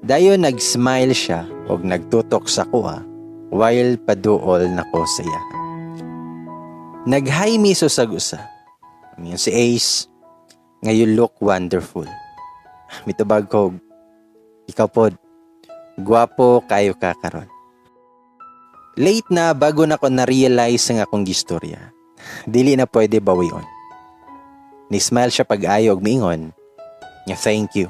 Dayon nag-smile siya og nagtutok sa kuha while paduol nako sa iya. Nag-hi miso sa gusa. Ngayon si Ace, nga you look wonderful. Mitubag ko, ikaw pod, guwapo kayo ka karon. Late na bago na ko na-realize ang akong gistorya. Dili na pwede bawion. Ni-smile siya pag-ayo og miingon, nga thank you.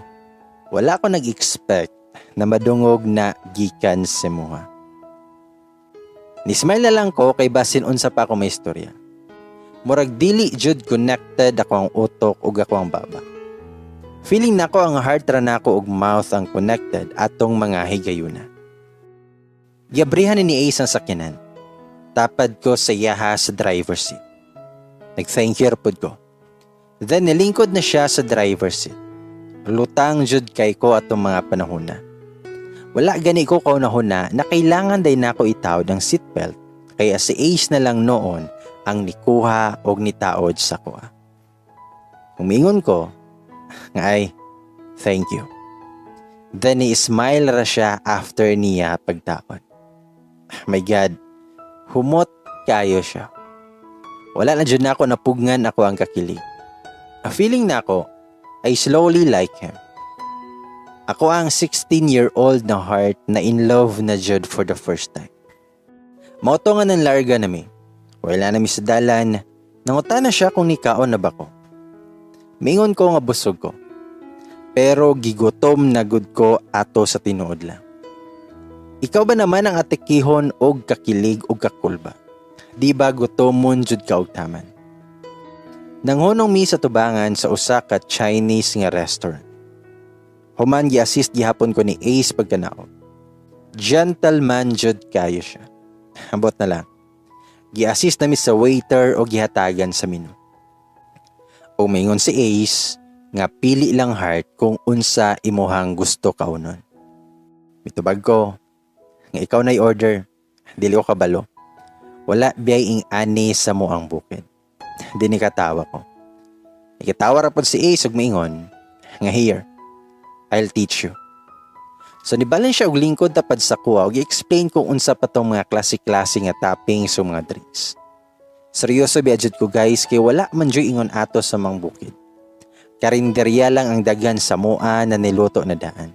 Wala ko nag-expect na madungog na gikan sa muha. Ni-smile na lang ko kay basin unsa pa ako may istorya. Murag dili jud connected ako ang utok ug ako ang baba. Feeling nako ang heart ra nako ug mouth ang connected atong mga higayuna. Giabrihan ni Ace ang sakyanan. Tapad ko sa yaha sa driver's seat. Nag-thank you pod ko. Then nilingkod na siya sa driver's seat. Lutang jud kay ko atong mga panahon na. Wala gani ko kaunahuna na kailangan day nako itawd ang seatbelt kaya si Ace na lang noon ang nikuha o nitaod sa kuha. Umingon ko, nga ay, thank you. Then ni-smile ra siya after niya pagtaon. My God, humot kayo siya. Wala na dyan ako napugngan ako ang kakilig. A feeling na ako, I slowly like him. Ako ang 16-year-old na heart na in love na jud for the first time. Mauto nga ng larga nami. Wala na mi sa dalan, nanguta na siya kung nikaon na ba ko. Mingon ko nga busog ko. Pero gigutom na gud ko ato sa tinuod lang. Ikaw ba naman ang atikihon og kakilig og kakulba? Di ba gutomon jud ka og taman? Nanghunong mi sa tubangan sa usa ka Chinese nga restaurant. Human gi-assist gihapon ko ni Ace pagkanaog. Gentleman jud kayo siya. Ambot na lang. Gi-assist nami sa waiter o gihatagan sa menu. O mingon si Ace nga pili lang heart kung unsa imuhang gusto kaunon. Mitubag ko nga ikaw na'y order. Dili ko kabalo. Wala biyay ing ani sa mo ang bukid. Di ni katawa ko. Ikatawa ra pod si Ace ug mingon nga here, I'll teach you. So nibalan siya og lingkod tapad sa kuha og i-explain kung unsa pa tong mga klase-klase nga topping sa mga drinks. Seryoso biadjud ko guys kay wala man joy ingon ato sa mga bukid. Karinderya lang ang daghan sa moa na niluto na daan.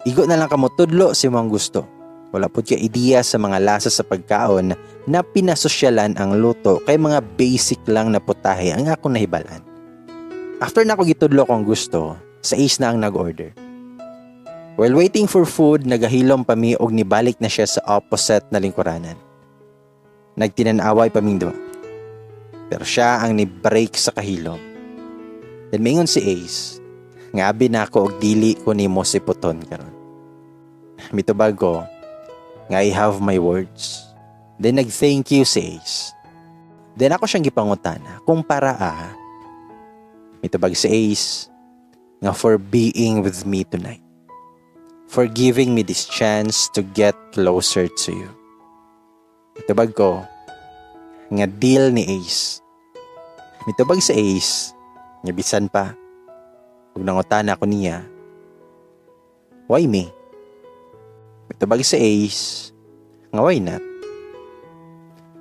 Igo na lang kamo tudlo sa imong gusto. Wala pud ka ideya sa mga lasa sa pagkaon na pinasosyalan ang luto kay mga basic lang na putahe ang akong nahibalan. After na ko gitudlo kung gusto, sa Ace na ang nag-order. While waiting for food, nagahilom pa mi og nibalik na siya sa opposite na lingkuranan. Nagtinanaway pa ming duha. Pero siya ang ni-break sa kahilom. Then mingon si Ace, nga abi na ako og dili ko nimo siputon karon. Mitubag ko, nga I have my words. Then nag-thank you si Ace. Then ako siyang gipangutana kung para mitubag si Ace, nga for being with me tonight. For giving me this chance to get closer to you. Mitubag ko, nga deal ni Ace. Mitubag si Ace, nga bisan pa, kung nangutana ko niya, why me? Mitubag si Ace, nga why not?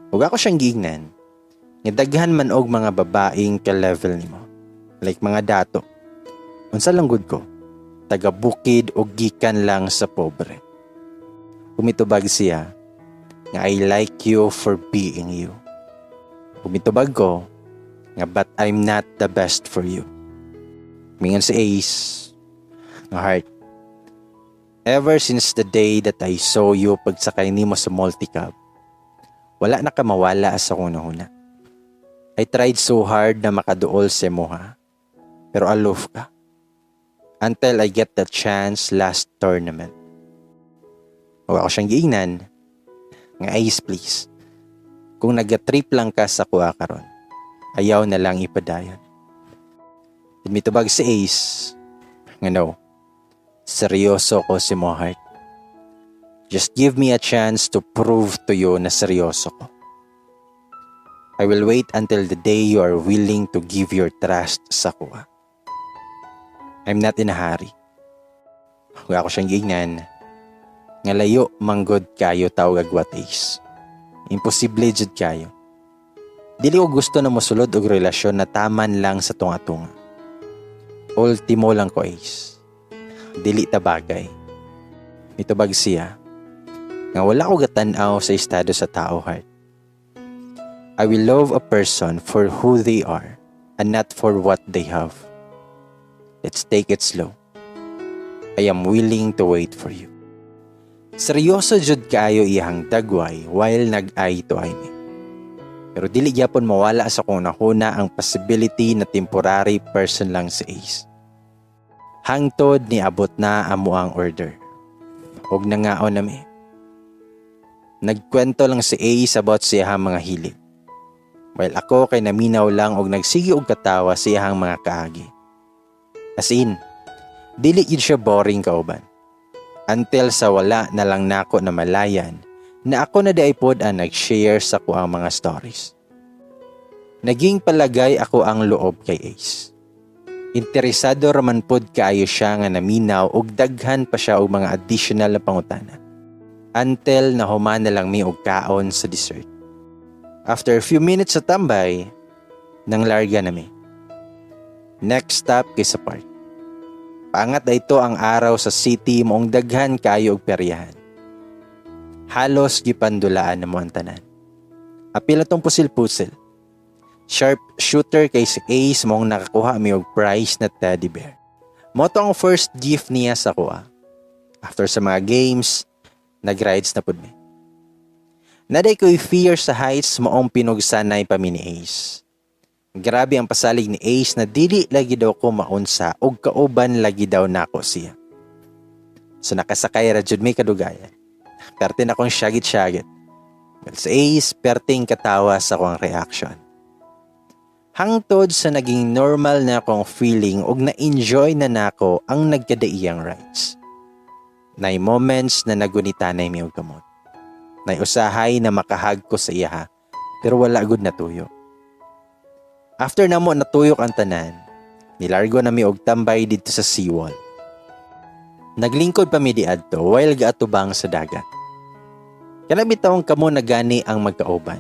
Huwag ako siyang giingnan, nga daghan man og mga babaeng ka-level nimo, like mga dato. Unsa lang gud ko, taga-bukid o gikan lang sa pobre. Umitubag siya, nga I like you for being you. Umitubag ko, nga but I'm not the best for you. Mingon si Ace, nga heart, ever since the day that I saw you pagsakay nimo sa multicab, wala na ka mawala sa kunahuna. I tried so hard na makaduol sa moha, pero aloof ka. Until I get the chance last tournament. Huwag ako siyang giingnan, nga Ace please, kung nag-trip lang ka sa kuha karon, ayaw na lang ipadayon. Mitubag si Ace, nga no, seryoso ko si mo heart. Just give me a chance to prove to you na seryoso ko. I will wait until the day you are willing to give your trust sa kuha. I'm not in a hurry. Ug ako siyang giingnan nga layo manggod kayo tawag agwat Ace. Imposible jud kayo. Dili ko gusto na mosulod og relasyon na taman lang sa tunga-tunga. Ultimo lang ko Ace. Dili ta bagay. Mitubag siya nga wala ko gatan-aw sa estado sa tao heart. I will love a person for who they are and not for what they have. Let's take it slow. I am willing to wait for you. Seryoso jud kaayo iyang dagway while nag-eye to eye me. Pero dili gyapon mawala sa kung nahuna ang possibility na temporary person lang si Ace. Hangtod ni abot na amo ang order. Og nangaon na mi. Nagkwento lang si Ace about siyang mga hilig. While ako kay naminaw lang og nagsigi og katawa siyang mga kaagi. As in, dili yun siya boring kauban. Until sa wala na lang nako na malayan na ako na daipod ang nag-share sa ko ang mga stories. Naging palagay ako ang loob kay Ace. Interesado raman pod kaayo siya nga naminaw og daghan pa siya og mga additional na pangutana. Until nahuman na lang mi og kaon sa dessert. After a few minutes sa tambay, nang larga na mi. Next stop kay sa park. Pangat na ito ang araw sa city moong daghan kayo og peryahan. Halos gipandulaan na mo ang tanan. Apil atong pusil-pusil. Sharp shooter kay si Ace moong nakakuha mi og prize na teddy bear. Mo to ang first gift niya sa kuha. After sa mga games, nag-rides na pud mi. Naday ko'y fear sa heights moong pinugsanay pa mi ni Ace. Grabe ang pasalig ni Ace na dili lagi daw ko maunsa og kauban lagi daw nako siya. So nakasakay ra jud mi kadugayan. Perte na kong syagit-syagit. Well, si Ace perting katawa sa akong reaction. Hangtod sa naging normal na akong feeling og na-enjoy na nako ang nagkadaiyang rides. Nay moments na nagunitanay mi og kamot. Nay usahay na makahag ko sa iya pero wala gud natuyo. After namo natuyok ang tanan, nilargo na mi og tambay dito sa seawall. Naglingkod pa mi diadto while gaatubang sa dagat. Kana bitawng kamo na gani ang magkauban.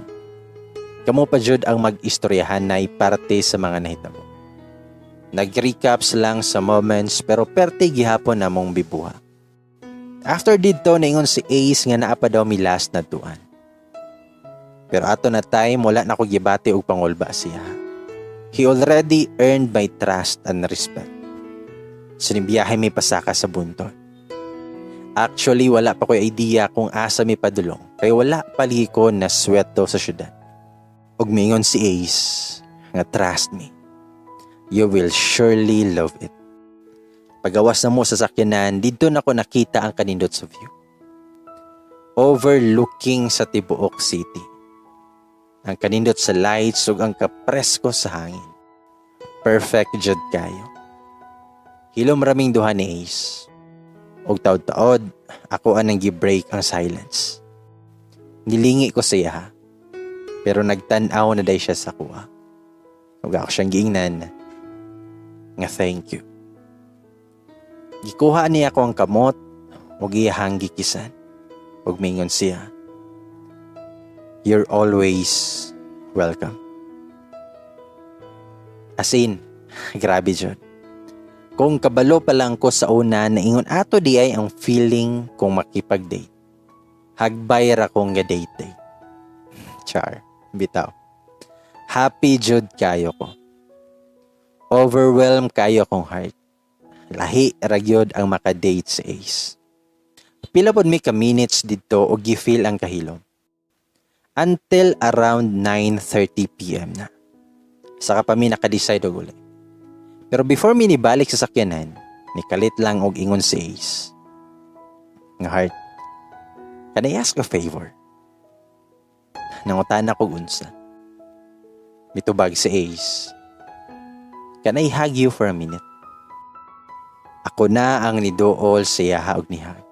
Kamo pa jud ang mag-istoryahan na parte sa mga nahitabo. Nag-recaps lang sa moments pero perte gihapon namong bibuha. After dito naingon si Ace nga naa pa daw mi last na tuan. Pero ato na time wala na ko gibati og pangulba siya. He already earned my trust and respect. Sinibiyahe mi pasaka sa bunton. Actually wala pa ko idea kung asa mi padulong kay wala paliko na sweto sa syudad. Og mingon si Ace nga trust me, you will surely love it. Pagawas na mo sa sakyanan, dito na ko nakita ang kanindot sa view. Overlooking sa tibuok city. Ang kanindot sa lights ug ang kapresko sa hangin. Perfect jud kayo. Hilom raming duha ni Ace. Og taod-taod, ako anang gi-break ang silence. Nilingi ko sa iya. Pero nagtan-aw na day siya sa kuha. Ug ako siyang giingnan nga thank you. Gikuha niya ako ang kamot ug iyahang gikisan. Ug mingon siya, you're always welcome. As in, grabe jud. Kung kabalo pa lang ko sa una na ingon ato di ay ang feeling kung makipag-date. Hagbay ra kong ga-date. Char. Bitaw. Happy jud kayo ko. Overwhelmed kayo kong heart. Lahi ragyod ang makadate sa Ace. Pila pod mi ka minutes dito o gifeel ang kahilom. Until around 9:30 PM na. Saka pa mi nakadecide og uli. Pero before mi nibalik sa sakyanan, nikalit lang og ingon si Ace. Nga heart, can I ask a favor? Nangutan ako unsa. Mitubag si Ace. Can I hug you for a minute? Ako na ang nidool sa yaha og nihag.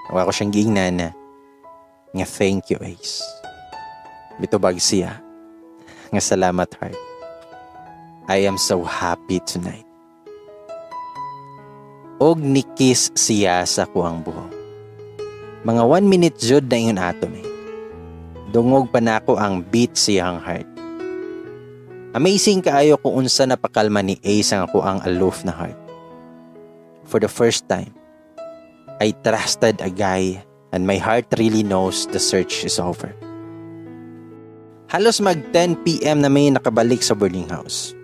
Ako siyang giingnan nga thank you Ace. Mitubag siya nga salamat heart. I am so happy tonight. og nikis siya sa kuang buho. Mga 1 minute jud na ingon ato me. Dungog pa nako ang beat siyang heart. Amazing kaayo kung unsa napakalma ni Ace ang ako ang aloof na heart. For the first time, I trusted a guy and my heart really knows the search is over. Halos mag 10 PM na may nakabalik sa boarding house.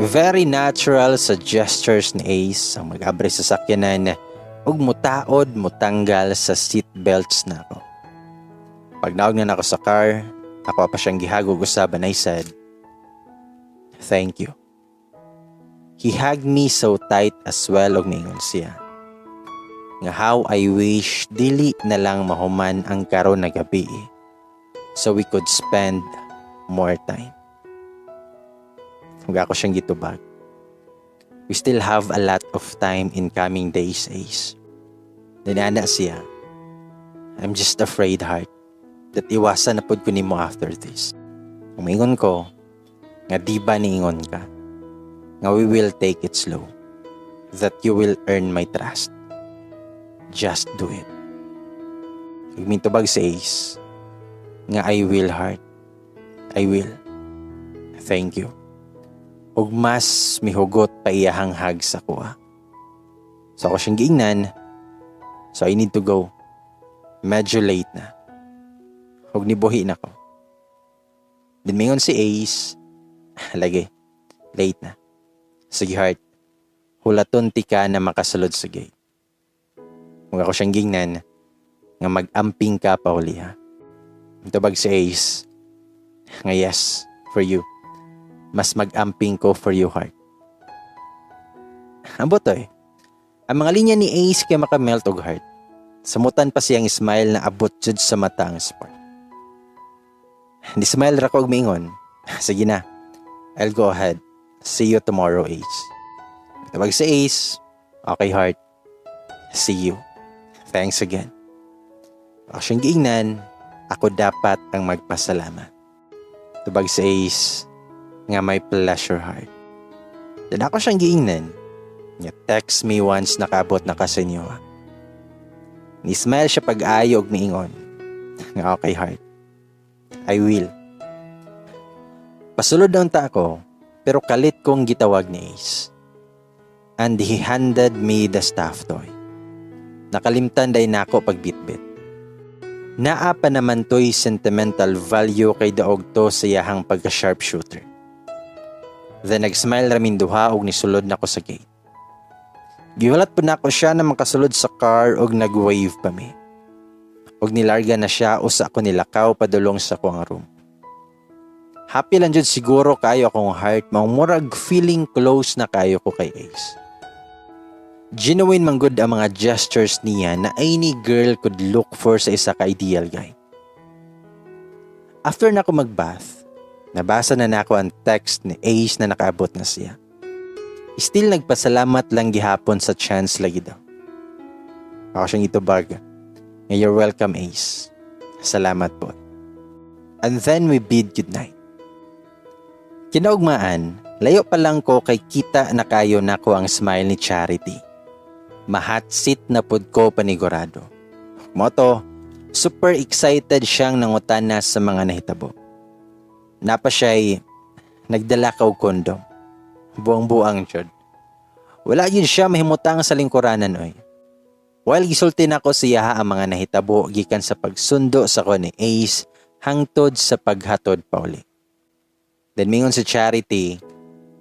Very natural sa gestures ni Ace ang mag-abre sa sakyanan ug mutaod mutanggal sa seatbelts na ako. Pag naog na ako sa car, ako pa siyang gihagog usaban. I said, "Thank you." He hugged me so tight as well og ningon siya. Nga how I wish dili na lang mahuman ang karon na gabi so we could spend more time. Huwag ako siyang gitubag. We still have a lot of time in coming days, Ace. Dinana siya. I'm just afraid, heart, that iwasan na pod ko nimo after this. Umingon ko, nga di ba niingon ka, nga we will take it slow, that you will earn my trust. Just do it. Igmintubag si Ace, nga I will, heart. I will. Thank you. Ug mas mihugot pa iyahang hug sa kuha. So ako siyang giingnan, so I need to go. Medyo late na. Ug nibuhi na ko. Dinmingon si Ace, lagi, late na. Sige, heart, hulaton ti ka na makasulod sa gate. Kung ako siyang gingnan, nga mag-amping ka pa uli ha. Tubag si Ace, nga yes, for you. Mas mag-amping ko for you, heart. Ang botoy, ang mga linya ni Ace kaya makamelt og heart. Samutan pa siyang smile na abot jud sa mata ang spark. Di smile ra ko og mingon. Sige na, I'll go ahead. See you tomorrow, Ace. Tawag si Ace, okay, heart. See you. Thanks again. Ako siyang giingnan, ako dapat ang magpasalamat. Tawag si Ace, nga may pleasure, heart. Dan ako siyang giingnan, nga text me once nakaabot na kasinyo. Ni-smile siya pag-ayo og miingon, nga okay, heart. I will. Pasulod daw ta ako, pero kalit kong gitawag ni Ace. And he handed me the stuffed toy. Nakalimtan day nako pagbitbit. Naa pa naman to'y sentimental value kay daog to sa iyahang pagka-sharpshooter. Then nag-smile ramin duha og nisulod nako sa gate. Giwalat po nako siya na makasulod sa car og nag-wave pa mi. Og nilarga na siya usa ko nilakaw padulong sa kuang room. Happy lang jud siguro kayo akong heart, murag feeling close na kayo ko kay Ace. Genuine man good ang mga gestures niya na any girl could look for sa isa ka ideal guy. After na ako mag-bath, nabasa na nako ang text ni Ace na nakaabot na siya. Still nagpasalamat lang gihapon sa chance lagi daw. Ako siyang itubag. You're welcome, Ace. Salamat po. And then we bid goodnight. Kinaugmaan, layo pa lang ko kay kita na kayo nako ang smile ni Charity. Mahat seat na pod ko panigurado. Moto, super excited siyang nangutana sa mga nahitabo. Napa siya'y nagdala ka og kondom. Buang-buang jud. Wala yun siya mahimutang sa lingkuranan oy. While gisulti na ko siya ang mga nahitabo gikan sa pagsundo sa ko ni Ace hangtod sa paghatod pa uli. Then mingon si Charity,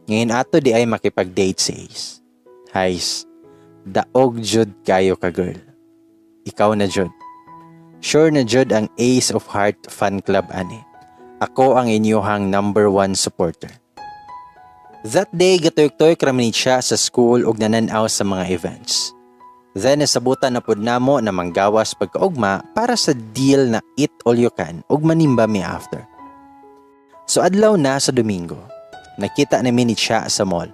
ngayon ato di ay makipag-date si Ace. Hays, daog jud kayo ka girl. Ikaw na jud. Sure na jud ang Ace of Heart fan club ani. Ako ang inyuhang number 1 supporter. That day, gatoy-toy kraminit siya sa school og nananaw sa mga events. Then, nasabutan na pod namo na manggawas pagkaugma para sa deal na eat all you can og manimba mi after. So, adlaw na sa Domingo, nakita namin ni siya sa mall.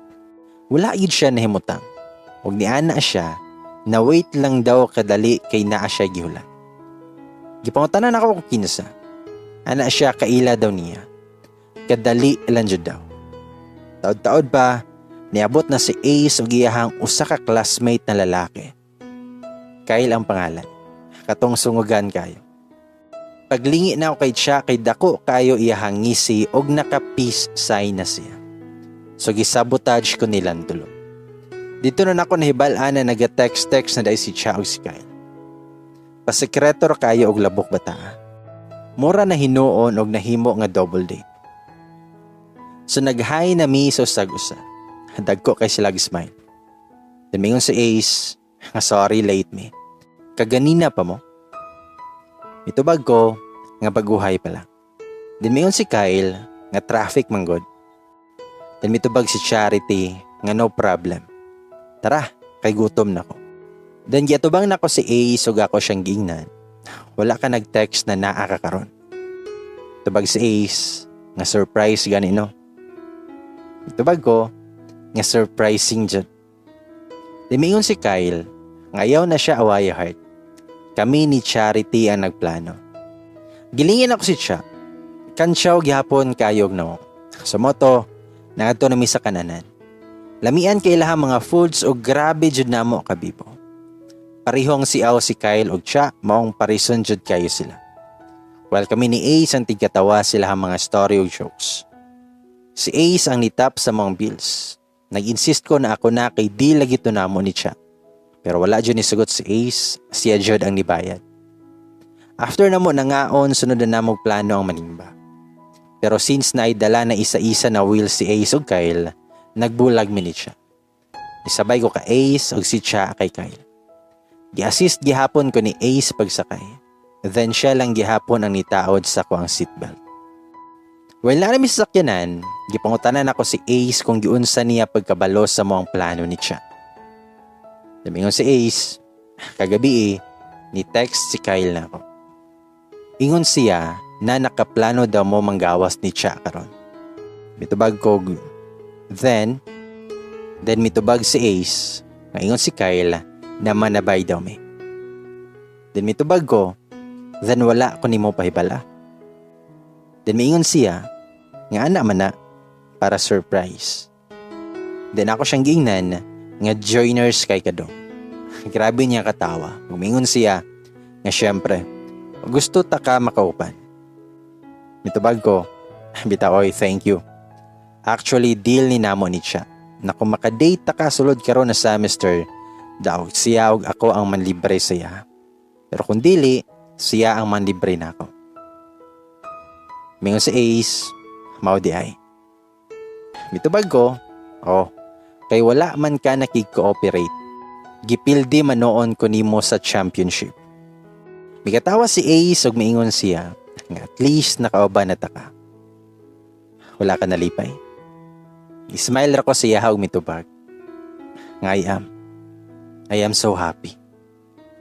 Wala yun siya nahimutang. Og niana siya, na wait lang daw kadali kay naa siya gihulat. Gipangutanan ako kung kinsa. Ana siya kaila daw niya. Kadali lang jud daw. Taod-taod pa, Niabot na si Ace ug iyahang usa ka classmate na lalaki. Kyle ang pangalan. Katong sungugan kayo. Paglingi na ako kay siya kay dako kayo iyahang ngisi og naka-peace sign na siya. So gisabotage ko nilang dulo. Dito na nako nahibal-an na naga-text na dahil si Cha og si Kyle. Pasekreto kayo og labok bata. Mura na hinuon og nahimo nga double date. So nag-hi na mi so sag-usa. Dagko kay sila smile. Dumingon si Ace, nga sorry late me. Kaganina pa mo. Itubag ko, nga baguhay pala. Dumingon si Kyle, nga traffic manggod. Then mitubag si Charity, nga no problem. Tara, kay gutom na ko. Then giatubang na ko si Ace ug ako siyang giingnan. Wala ka nag-text na naa ka karon. Tubag si Ace, nga surprise gani no. Tubag ko, nga surprising dyan. Dimingon si Kyle, ngayaw na siya awaya heart. Kami ni Charity ang nagplano. Gilingin ako si Cha. Kansyaw gihapon kayog no. Sa moto, nagadto nami sa kananan. Lamian kay laha mga foods o grabe jud namo kabibo. Parihong siaw si Kyle og Cha, maong parison jud kayo sila. While kami ni Ace ang tigkatawa sila ang mga story o jokes. Si Ace ang nitap sa mga bills. Nag-insist ko na ako na kay di lagi to namo ni Cha. Pero wala dyan nisugot si Ace, siya jud ang nibayad. After na mo nangaon, sunod na namog plano ang manimba. Pero since naidala na isa-isa na wheel si Ace o Kyle, nagbulag mi ni Cha. Isabay ko ka Ace o si Cha kay Kyle. Gi-assist gihapon ko ni Ace pagsakay. Then siya lang gihapon ang nitaod sa ko ang seatbelt. While na namin sa sakyanan, gipangutanan ako si Ace kung giunsa niya pagkabalo sa moang plano ni Cha. Damingon si Ace, kagabi ni text si Kyle na ako. Ingon siya na nakaplano daw mo manggawas ni Cha karon. Mitubag ko, then mitubag si Ace, nga ingon si Kyle na manabay daw me. Then mitubag ko, then wala ko ni mo pahibala. Then miingon siya, nga ana man na, para surprise. Then ako siyang giingnan, nga joiners kay kadong. Grabe niya katawa. Gumingon siya, nga syempre, gusto ta ka makaupan. Mitubag ko, bitaoy, thank you. Actually, deal ni namo ni siya, na kung makadate ta ka sulod karon na semester, daw siya og ako ang manlibre siya. Pero kung dili, siya ang manlibre na ako. Mingon si Ace, mao di ay. Mitubag ko, kay wala man ka nakig-cooperate. Gipildi manoon ko nimo sa championship. Migatawa si Ace ug miingon siya, nga at least nakauban na ta ka. Wala ka nalipay. Ismile ra ko siya ug mitubag. Nga I am so happy.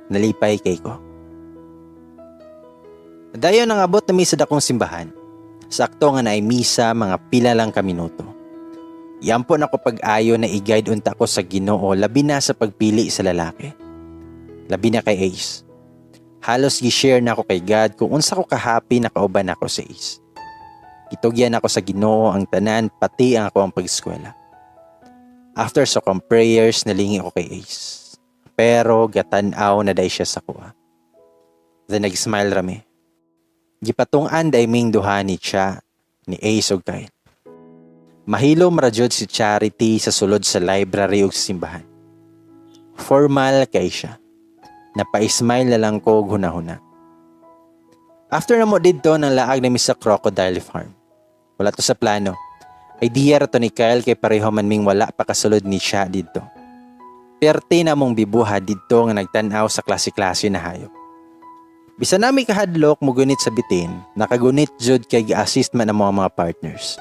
Nalipay kay ko. Dayon nang abot na mi sa dakong simbahan. Sakto nga naay misa mga pila lang ka minuto. Yampon ako pag-ayo na i-guide unta ko sa Ginoo labi na sa pagpili sa lalaki. Labi na kay Ace. Halos gi-share na ako kay God kung unsa ko ka-happy na kauban ako sa Ace. Itugyan ako sa Ginoo ang tanan pati ang ako ang pag-eskwela. After sa kong prayers nalingi ako kay Ace. Pero gatan-aw na day siya sa kuha. Then nag-smile rami. Gipatung-an day ming duha ni Cha, ni Ace ug Kyle. Mahilom ra jud si Charity sa sulod sa library ug simbahan. Formal kay siya. Napa-smile na lang ko og hunahuna. After na mo didto nang laag na mi sa Crocodile Farm. Wala to sa plano. Idea ra to ni Kyle kay pareho man ming wala pa kasulod ni Cha didto. Perte na mong bibuha didto nga nagtan-aw sa klase-klase na hayop. Bisa nami kahadlok mo gunit sa bitin, nakagunit jud kay gi-assist man ang mga partners.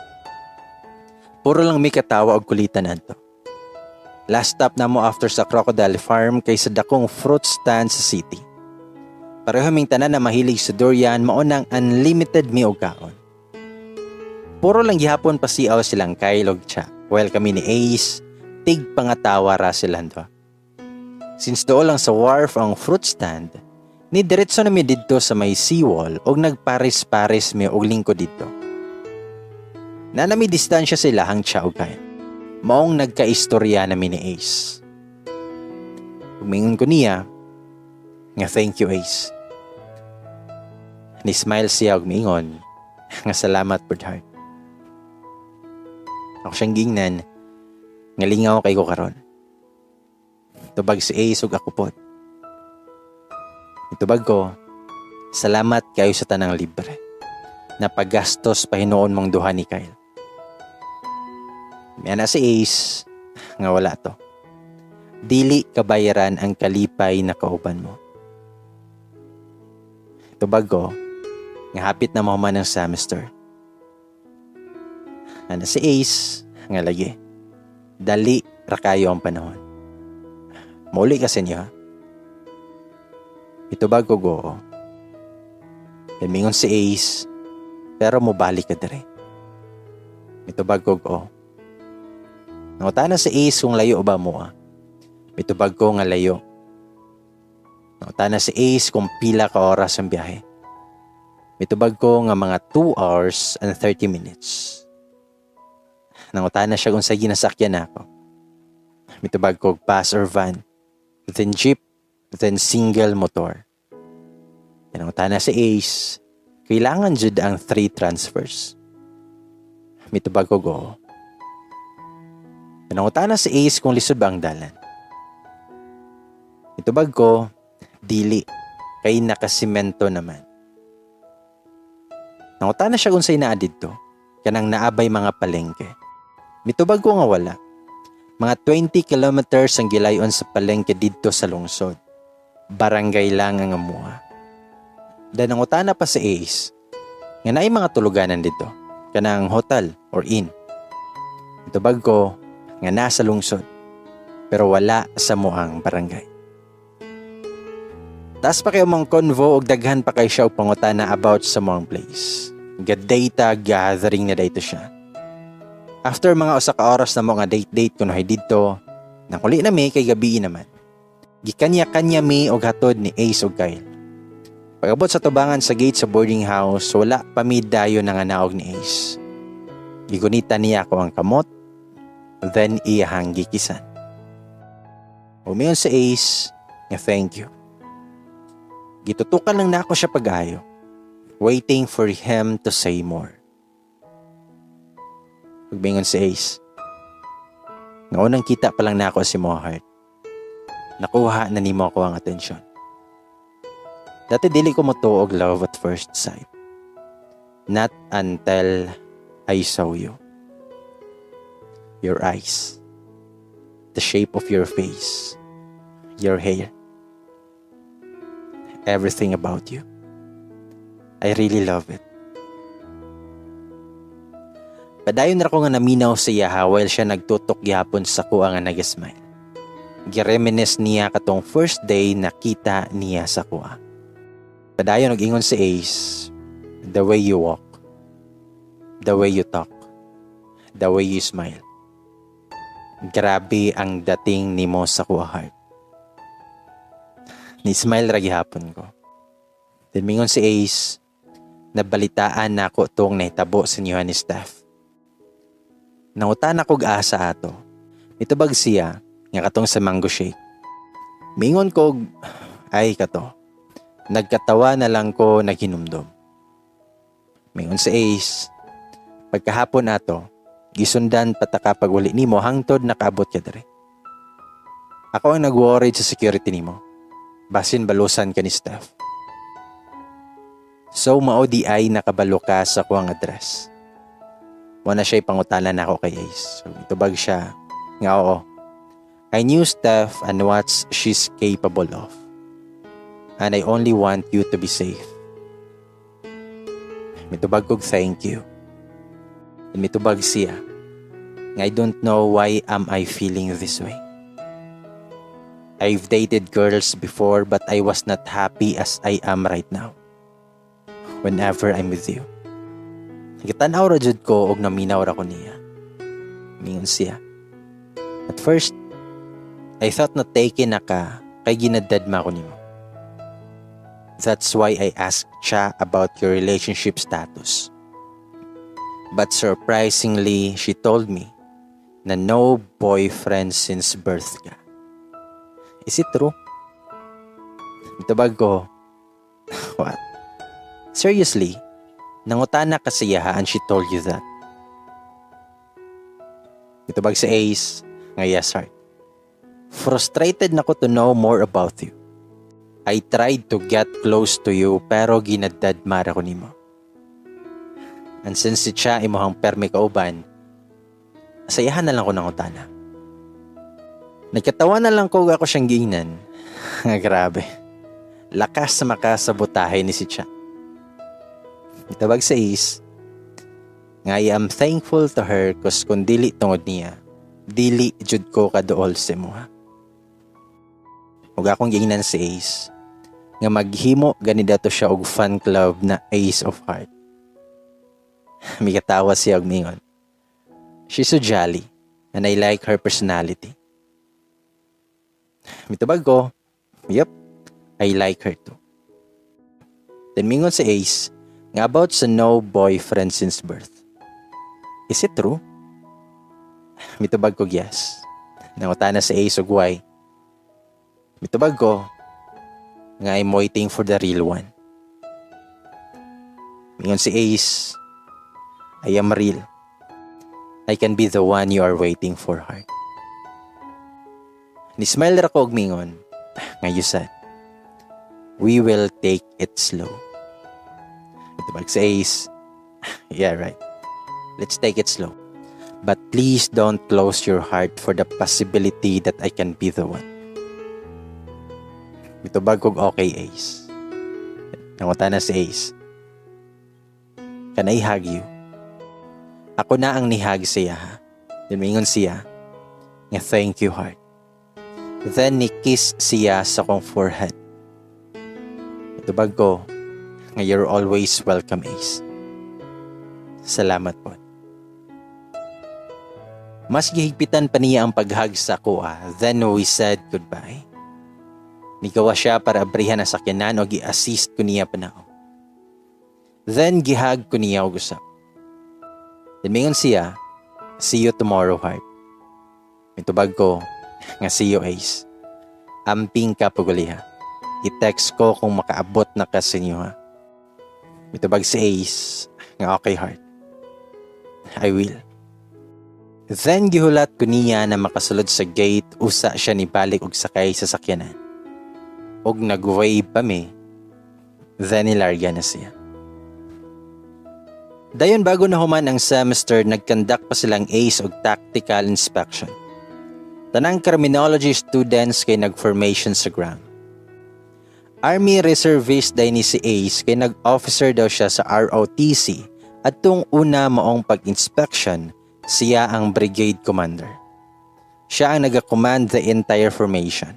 Puro lang mi katawa og kulitan nanto. Last stop na mo after sa Crocodile Farm kay sa dakong fruit stand sa city. Pareho ming tanan na mahilig sa durian mao nang unlimited mi og kaon. Puro lang gihapon pasiaw silang Kyle ug Cha, while kami ni Ace tig pangatawa ra silang duha. Since doon lang sa wharf ang fruit stand, ni diretso na mi didto sa may seawall og nagpares-pares mi og lingkod didto. Nanami distansya sila hang Cha ug Kyle. Maong nagkaistorya namin ni Ace. Umingon ko niya, nga thank you Ace. Ni-smile siya og miingon, nga salamat pod heart. Ako siyang gingnan, nga lingaw kay ko karon. Tubag si Ace ug ako pod. Itubag ko, salamat kayo sa tanang libre. Napagastos pa hinuon mong duha ni Kyle. May na si Ace, nga wala to. Dili kabayaran ang kalipay na kauban mo. Itubag ko, nga hapit na mahuman ng semester. Ano si Ace, nga lagi. Dali ra kayo ang panahon. Mauli kasi niyo ha. Itubag ko go. Mingon si Ace, pero mubalik ka dire. Itubag ko go. Nangutana si Ace kung layo ba mo ha. Itubag ko nga layo. Nangutana si Ace kung pila ka oras ang biyahe. Mitubag ko nga mga 2 hours and 30 minutes. Nangutana siya kung sa ginasakyan ako. Mitubag ko bus or van, then jeep, then single motor. Nangutana si Ace, kailangan jud ang 3 transfers. Mitubag ko go. Nangutana si Ace kung lisod ba ang dalan. Mitubag ko, dili, kay nakasimento naman. Nangutana siya kung sa'y naa dito, kanang naabay mga palengke. Mitubag ko nga wala. Mga 20 kilometers ang gilayon sa palengke dito sa lungsod. Barangay lang ang amuha. Dan nangutana pa si Ace, nga naay mga tuluganan dito, kanang hotel or inn. Mitubag ko nga nasa lungsod, pero wala sa muang barangay. Taas pa kayo mong convo o daghan pa kayo siya o pangutana about sa mong place. Data gathering na dito siya. After mga usa ka oras na mga date kuno hay dito, nakuli na mi kay gabi naman. Gikanya-kanya mi og hatod ni Ace og Kyle. Pag-abot sa tubangan sa gate sa boarding house, wala pa mi dayon nga naog ni Ace. Gigunita niya ako ang kamot, then iyahang gikisan. Umiyon si Ace, nga thank you. Gitutukan lang na ako siya pag-ayo, waiting for him to say more. Pagmingon si Ace, nga unang kita pa lang na ako si Mohart. Nakuha na nimo ako ang atensyon. Dati dili ko motuog love at first sight. Not until I saw you. Your eyes, the shape of your face, your hair, everything about you. I really love it. Padayon na ako nga naminaw siya while siya nagtutok gyapon sa kuha nga nag-smile. Gireminis niya katong first day nakita niya sa kuha. Padayon nag-ingon si Ace, the way you walk, the way you talk, the way you smile. Grabe ang dating nimo sa kuha heart. Ni-smile ra gihapon ko. Then mingon si Ace, nabalitaan na ako tong nahitabo sa inyo ni staff. Nangutan ako asa ato. Mitubag siya, nga katong sa mango shake. Mingon ko, ay kato. Nagkatawa na lang ko naghinumdom. Mingon si Ace, pagkahapon ato, gisundan pataka pag uli nimo hangtod nakaabot ka dere. Ako ang nag-worry sa security nimo. Basin balusan ka ni staff. So mao di ay nakabalo ka sa kuang address. Wala siya'y pangutanan ako kay Ace. So itubag siya nga oo. I knew Steph and what she's capable of. And I only want you to be safe. Mitubag kog thank you. And mitubag siya. I don't know why am I feeling this way. I've dated girls before but I was not happy as I am right now. Whenever I'm with you. Nagitanaw ra jud ko og naminaw ra ko niya. Mingon siya. At first, I thought na taken na ka kay ginadadma ko nimo. That's why I asked siya about your relationship status. But surprisingly, she told me na no boyfriend since birth ka. Is it true? Itabag ko, what? Seriously? Nangutana ka siya and she told you that? Itabag si Ace, nga yes heart. Frustrated na ko to know more about you. I tried to get close to you pero ginadadmara ko nimo. And since si siya imuhang permi kauban, asayahan na lang ko ng utana. Nagkatawa na lang ko ako siyang giingnan. Grabe. Lakas sa makasabutahe ni si siya. Itabag sa Ace, nga I am thankful to her cause kung dili tungod niya, dili jud ko kaduol sa imuha. Ug akong giingnan si Ace, nga maghimo gani dato siya og fan club na Ace of Heart. Mikatawa siya og mingon. She's so jolly and I like her personality. Mitubag ko, yep, I like her too. Then mingon si Ace, nga about sa no boyfriend since birth. Is it true? Mitubag ko, yes. Nangutana si Ace og why. Mitubag ko, nga I'm waiting for the real one. Mingon si Ace, I am real. I can be the one you are waiting for, heart. Nismile ra ko og mingon, nga you said, we will take it slow. Mitubag si Ace, yeah, right. Let's take it slow. But please don't close your heart for the possibility that I can be the one. Mitubag kog okay, Ace. Nangutana si Ace, can I hug you? Ako na ang nihag siya, ha? Then mingon siya, nga thank you, heart. Then ni-kiss siya sa kong forehead. Mitubag ko, nga you're always welcome, Ace. Salamat po. Mas gihigpitan pa niya ang paghag sa kuha. Then we said goodbye. Nigawa siya para abrihan ang sakyanan o gi-assist ko niya panahon. Then gihag ko niya og usap. Then mingon siya, see you tomorrow, heart. Mitubag ko, nga see you, Ace. Amping ka paguliha. I-text ko kung makaabot na ka sa inyo, ha. Mitubag si Ace, nga okay, heart. I will. Then gihulat ko niya na makasulod sa gate, usa siya ni balik og sakay sa sakyanan. Og nag-wave pa mi. Then ilarga na siya. Dayon bago na human ang semester, nag-conduct pa silang Ace og tactical inspection. Tanang criminology students kay nag-formation sa ground. Army reservist day ni si Ace kay nag-officer daw siya sa ROTC at tung una maong pag-inspection, siya ang brigade commander. Siya ang nag-command the entire formation.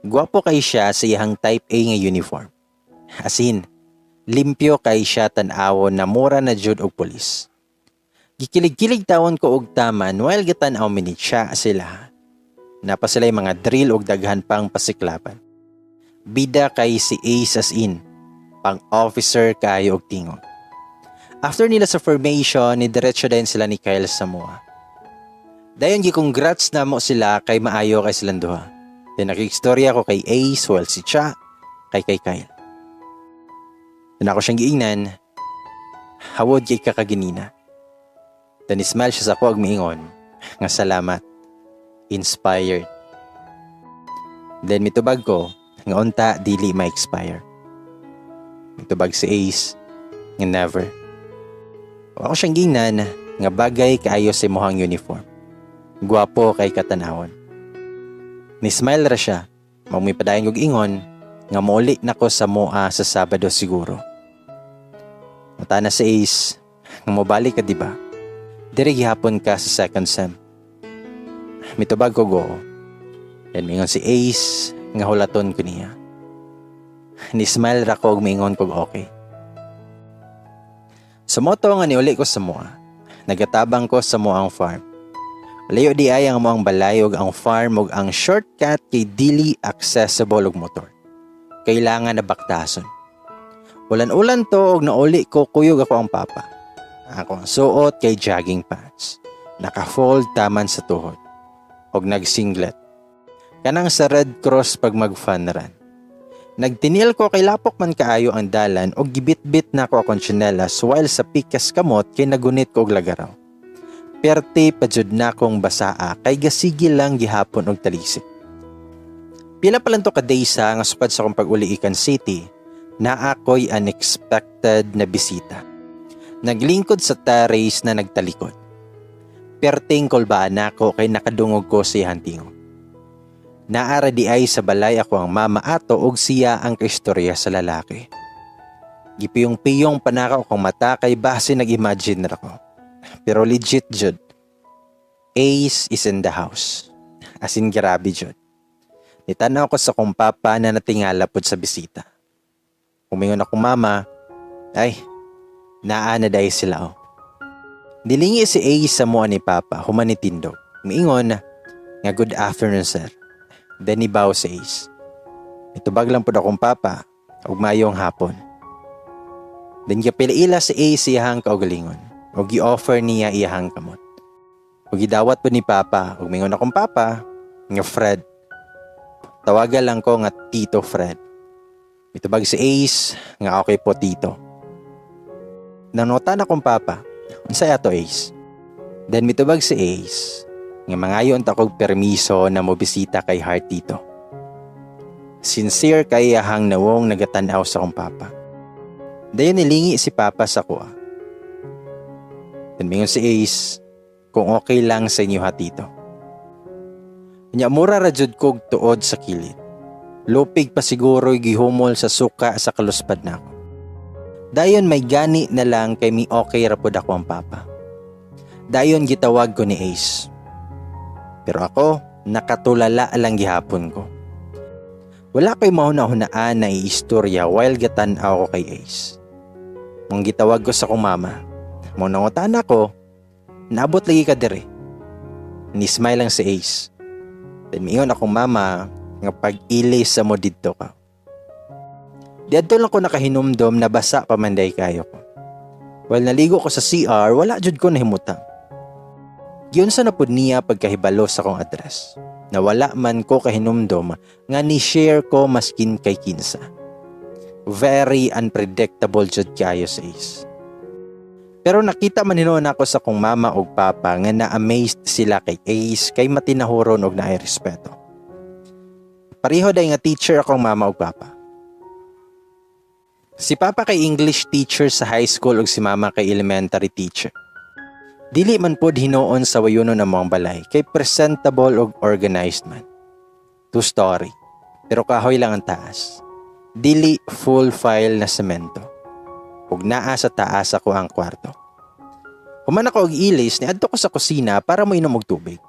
Gwapo kay siya sa iyang type A nga uniform. As in, limpyo kay siya tan-awon na mura na jud og pulis. Gikilig-kilig tawon ko og taman while gatan-aw minit siya sila. Napa sila'y mga drill og daghan pang pasiklapan. Bida kay si Ace as in, pang officer kayo og tingog. After nila sa formation, nidiretso din sila ni Kyle sa mua. Dayon gi-congrats na mo sila kay maayo kay silang duha. Then nakikistorya ko kay Ace while si Cha kay Kyle. Then ako siyang giingnan, hawod kay kakaginina. Then ismile siya sa ako ag miingon, nga salamat, inspired. Then mitubag ko, nga unta dili ma-expire. Mitubag si Ace, nga never. Ako siyang giingnan, nga bagay kaayo sa imuhang uniform. Gwapo kay katanawon. Ni-smile ra siya, magmipadayon kog ingon, nga mauli nako sa mua sa Sabado siguro. Matana si Ace, nga mobalik ka diba? Diri gihapon ka sa second sem. Mitubag ko go. Then mingon si Ace, nga hulaton ko niya. Ni-smile ra ko og mingon kog okay. Sumoto nga niuli ko sa mua. Nagatabang ko sa muang farm. Layo di ay ang muang balayog ang farm ug ang shortcut kay dili accessible og motor. Kailangan na baktason. Ulan-ulan to og nauli ko kuyog ako ang papa. Ako ang suot kay jogging pants. naka-fold taman sa tuhod, og nagsinglet. Kanang sa Red Cross pag mag-fun run. Nagtinil ko kay lapok man kaayo ang dalan og gibit-bit na ko akong tsinelas while sa pikas kamot kay nagunit ko og lagaraw. Perte pa jud na kong basaa kay gasigil lang gihapon og talisik. Pila pa lang to kadaysa nga sukad sa akong pag-uli ikan city na ako'y unexpected na bisita. Naglingkod sa terrace na nagtalikod. Perting kolbaan ako kay nakadungog ko sa tingog. Naara di ay sa balay ako ang mama ato og siya ang kaistorya sa lalaki. Gipiyong-piyong panakaw kong mata kay base nag-imagine na ako. Pero legit jud. Ace is in the house. As in grabe jud. Nitanaw ko sa kong papa na natingala pod sa bisita. Kumingon akong mama, ay, naana dahi sila o. Dilingi si Ace sa mua ni papa, humanitindog. Miingon nga good afternoon sir. Then ibaw si Ace. Itubag lang pod akong papa, ug mayong hapon. Then kapila si Ace iyahang kaugalingon, ug gi-offer niya iyahang kamot. Ug gidawat po ni papa, ug mingon akong papa, nga Fred. Tawagan lang ko nga Tito Fred. Mitubag si Ace, nga okay po Tito. Nanotan akong papa, unsay ato Ace? Then mitubag si Ace, nga mangayon ta kog permiso na mobisita kay Heart Tito. Sincere kay iyahang nawong nagatanaw sa akong papa. Dayon nilingi si papa sa kuha. Then mingon si Ace, kung okay lang sa inyo ha Tito. Nya mura ra jud kog tuod sa kilid. Lupig pa siguro gihumol sa suka sa kaluspad nako. Dayon may gani na lang kay mi okay ra pod ako ang papa. Dayon gitawag ko ni Ace. Pero ako nakatulala lang gihapon ko. Wala ko'y mahuna-hunaan na iistorya while gatan-aw ko kay Ace. Mong gitawag ko sa kong mama. Mong nangutan ako, naabot lagi ka dire. Ni-smile lang si Ace. Then miingon akong mama nga pag-ilis sa mo didto ka. Diadto lang ko nakahinumdom na basa pamanday kayo ko. While naligo ko sa CR, wala jud ko nahimutang. Giyon sa napud niya pagkahibalo sa kong address. Na wala man ko kahinumdom nga ni-share ko maskin kay kinsa. Very unpredictable jud kayo sa Ace. Pero nakita man hinuon ako sa kong mama ug papa nga na-amazed sila kay Ace kay matinahuron og naay respeto. Pareho day nga teacher akong mama ug papa. Si papa kay English teacher sa high school ug si mama kay elementary teacher. Dili man pod hinuon sa wayuno ng mga balay kay presentable ug organized man. Two story. Pero kahoy lang ang taas. Dili full file na semento. Ug naa sa taas ako ang kwarto. Human ako og ilis niadto ko sa kusina para moinom og tubig.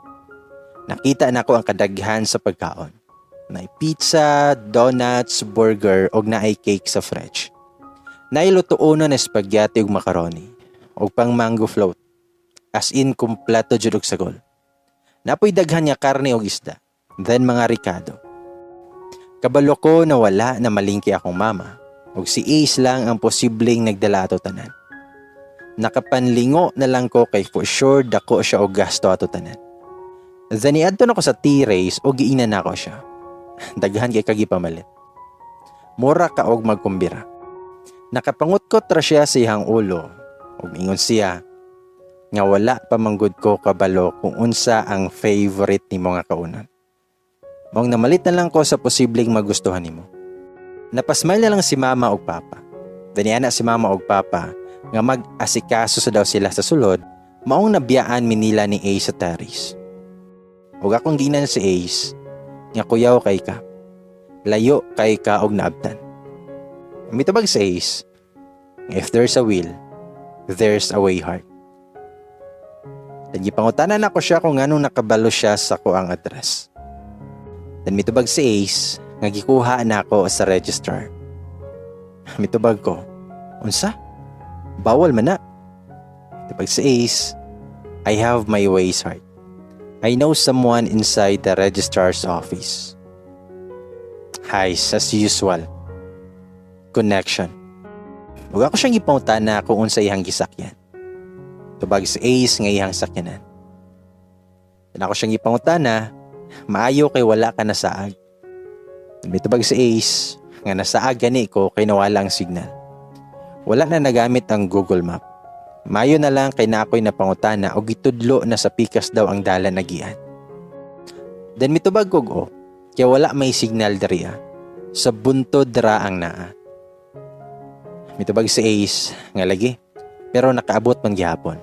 Nakita na ko ang kadaghan sa pagkaon. Naay pizza, donuts, burger ug naay cake sa fridge. Naay lutuonon na spaghetti ug macaroni ug pang mango float. As in kumpleto jud og sagol. Napoy daghan nga karne ug isda. Then mga ricado. Kabalo ko na wala na malingki akong mama. ug si Ace lang ang posibleng nagdala ato tanan. Nakapanlingo na lang ko kay for sure dako siya og gasto ato tanan. Then iadto na ko sa T-race o giinan na ko siya. Daghan kay kagipamalit. Mura ka og magkumbira. Nakapangutkot ra siya sa iyang ulo ug ingon siya nga wala pa manggod ko kabalo kung unsa ang favorite nimo nga kaunon. Mong namalit na lang ko sa posibleng magustuhan nimo. Napasmile na lang si mama ug papa. Daniana si mama ug papa nga mag-asikaso sa daw sila sa sulod, maong nabiyaan minila ni Ace sa terrace. Ug akong ginan si Ace nga kuyaw kay ka. Layo kay ka og naabtan. Mitubag si Ace, if there's a will, there's a way heart. Nagipangutanan ako siya kung anong nakabalo siya sa ko ang address. Then mitubag si Ace nga gikuha na ako sa registrar. Mitubag ko, unsa? Bawal man na. Mitubag si Ace, I have my ways heart. I know someone inside the registrar's office. Heis, as usual. Connection. Huwag ako siyang ipangutana kung unsa ihang gisakyan. Tubag si Ace nga ihang sakyanan. Then ako siyang ipangutana, maayo kay wala ka nasaag. Mitubag si Ace, nga nasaag gani ko kay nawala ang signal. Wala na nagamit ang Google Map. Mayo na lang kay na ako'y napangutana o gitudlo na sa pikas daw ang dalan nagian. Then mitubag ko kaya wala may signal dariya. Sa buntod dara ang naa. Mitubag si Ace nga lagi, pero nakaabot man gihapon.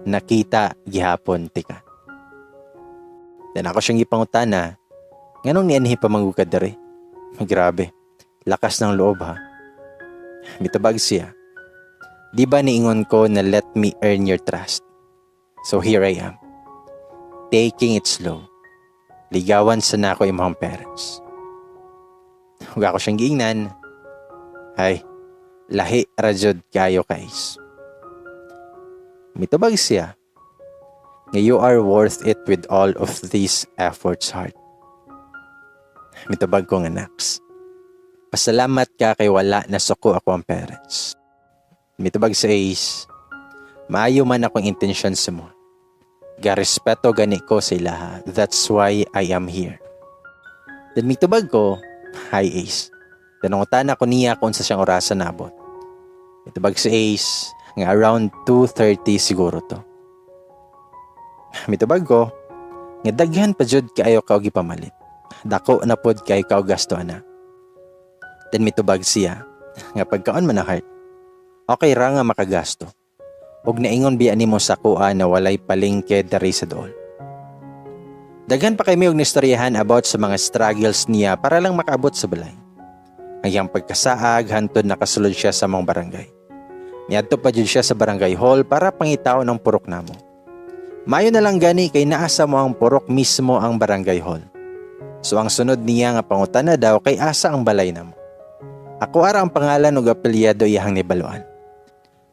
Nakita gihapon tika. Then ako siyang ipangutana, nganong nianhi pa manggukad dere? Grabe, lakas ng loob ha. Mitubag siya, di ba niingon ko na let me earn your trust? So here I am, taking it slow. Ligawan sa nako imong parents. Huwag ako siyang giingnan. Ay, lahi rajod kayo guys. Mitubag siya, nga you are worth it with all of these efforts heart. Mitubag ko nga Nax. Pasalamat ka kay wala na suko ako ang parents. Mitubag sa Ace, maayo man akong intensyon sa mo. Garespeto gani ko sa ilaha. That's why I am here. Then mitubag ko, hi Ace. Tanungutan ako niya kung sa siyang orasan nabot. Mitubag si Ace, nga around 2:30 siguro to. Mitubag ko, nga daghan pa jud kaayo ka og ipamalit. Dako na pod kay ka og gasto ana. Then mitubag siya, nga pagkaon man na heart. Okay ra nga makagasto. Og naingon biya nimo sa kuha na walay palengke diri sa dool. Daghan pa kay mi og nistoryahan about sa mga struggles niya para lang makaabot sa balay. Ang pagkasaag hantod nakasulod siya sa mga barangay. Niadto pa jud siya sa barangay hall para pangitaw ng purok namo. Mayo na lang gani kay naasa mo ang purok mismo ang barangay hall. So ang sunod niya nga pangutana daw kay asa ang balay namo. Ako ara ang pangalan ug apelyido iyang nibaluan.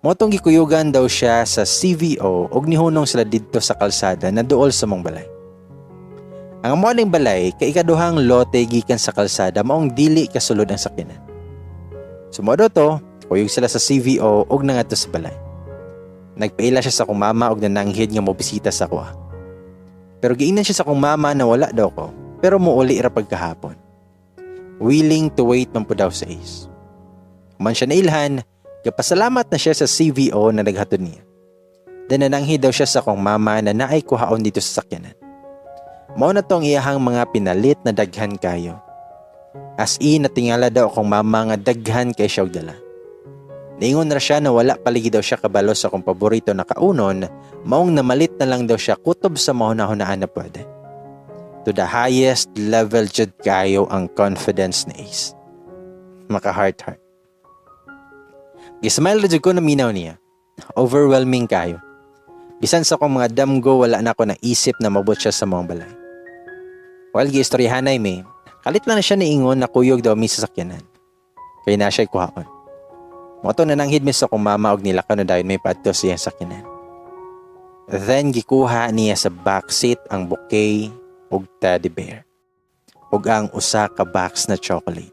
Motong gikuyugan daw siya sa CVO ug nihunong sila didto sa kalsada na duol sa mong balay. Ang morning balay kay ikaduhang lote gikan sa kalsada maong dili kasulod ang sakyanan. Sumodo to, kuyog sila sa CVO ug nangadto sa balay. Nagpaila siya sa kong mama ug nananghid nga mobisita sa kuha. Pero giingnan siya sa kong mama na wala daw ko, pero muuli ra pagkahapon. Willing to wait man po daw sa Ace. Man siya nailhan, kapasalamat na siya sa CVO na naghatod niya. Then nananghid daw siya sa kong mama na naay kuhaon dito sa sakyanan. Mao na tong iyahang mga pinalit na daghan kayo. As in, natingala daw akong mama nga daghan kay siya og dala. Naingon ra siya na wala paligi daw siya kabalo sa akong paborito na kaunon, maong namalit na lang daw siya kutob sa mahunahunaan na pwede. To the highest level jud kayo ang confidence ni Ace. Maka-heart. Gismile ra jud ko na minaw niya. Overwhelming kayo. Bisan sa akong mga damgo, wala na ako naisip na mabot siya sa mga balay. While giistoryahanay may, kalit lang na siya niingon na kuyog daw mi sa sakyanan. Kaya na siya'y kuhaon. Moto na nanghid mi sa akong mama og nilakaw na dayon may padto siya sakyanan. Then gikuha niya sa backseat ang bouquet og teddy bear. Ug ang usa ka box na chocolate.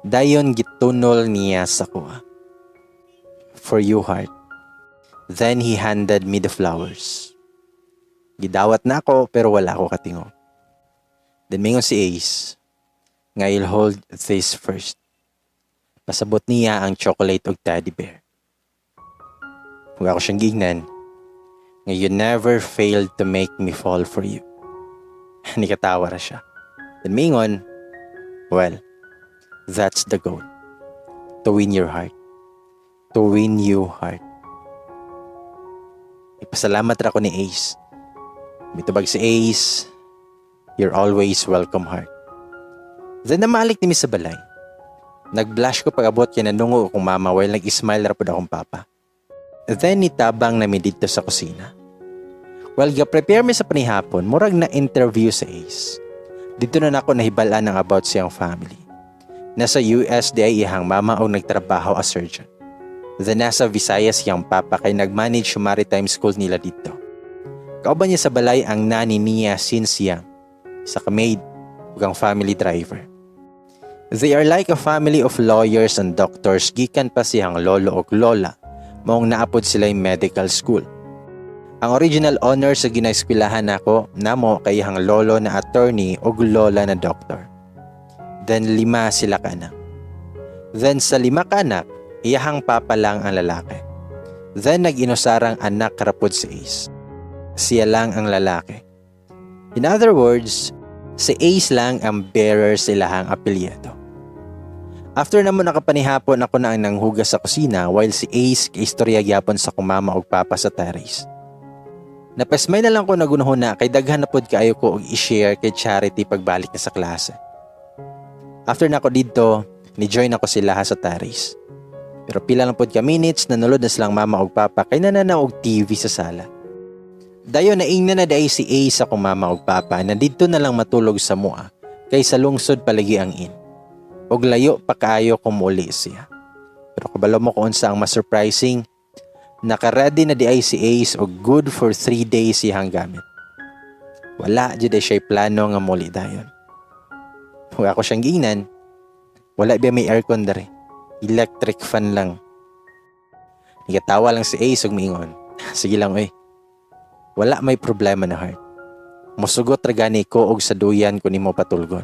Dayon gitunol niya sa kuha. For you, heart. Then he handed me the flowers. Gidawat na ako pero wala ako katingo. Then mingon si Ace, nga I'll hold this first. Pasabot niya ang chocolate og teddy bear. Huwag ako siyang gignan, nga you never failed to make me fall for you. Nikatawa ra siya. Then mingon, well, that's the goal. To win your heart. To win you, heart. Ipasalamat ra ko ni Ace. Mitubag si Ace, you're always welcome, heart. Then namalik ni mi sa balay. Nag-blush ko pag-abot kaya nanungo akong mama while nag-smile ra pud akong papa. Then nitabang na mi dito sa kusina. While ga-prepare mi sa panihapon, murag na interview sa Ace. Dito na ako nahibalaan ng about siyang family. Nasa US di ay ihang mama o nagtrabaho as surgeon. Then nasa Visayas yang papa kay nag-manage yung maritime school nila dito. Kauban niya sa balay ang nani niya since young, sa kamaid ug ang family driver. They are like a family of lawyers and doctors gikan pa siyang lolo ug lola maong naapod sila yung medical school. Ang original owner sa ginaeskwelahan nako namo kay hang lolo na attorney o lola na doktor. Then 5 sila ka anak. Then sa 5 ka anak, iyahang papa lang ang lalaki. Then nag-inusarang anak karapod si Ace. Siya lang ang lalaki. In other words, si Ace lang ang bearer sa ilahang apelyido. After naman nakapanihapon ako na ang nanghugas sa kusina while si Ace kaistorya gyapon sa kumama og papa sa terrace. Napasmay na lang ko nagunahon na kay daghan na pod kaayo ko og i-share kay Charity pagbalik niya sa klase. After na ako dito, ni-join ako sila sa terrace. Pero pila lang pod ka minutes nanulod na silang mama og papa kay nananaw og TV sa sala. Dayon na ingna na dahi si Ace sa kumama og papa na dito na lang matulog sa mua kay sa lungsod palagi ang in. Og layo pa kaayo kung muli siya. Pero kabalo mo kung unsa ang mas surprising, naka-ready na di ay si Ace og good for 3 days siyang gamit. Wala jud siya plano nga muli dayon. Kung ako siyang giingnan, wala ba may aircon dere. Electric fan lang. Nagatawa lang si Ace og miingon. Sige lang oy. Wala may problema na heart. Musugot ra gani ko og sa duyan ko nimo patulgon.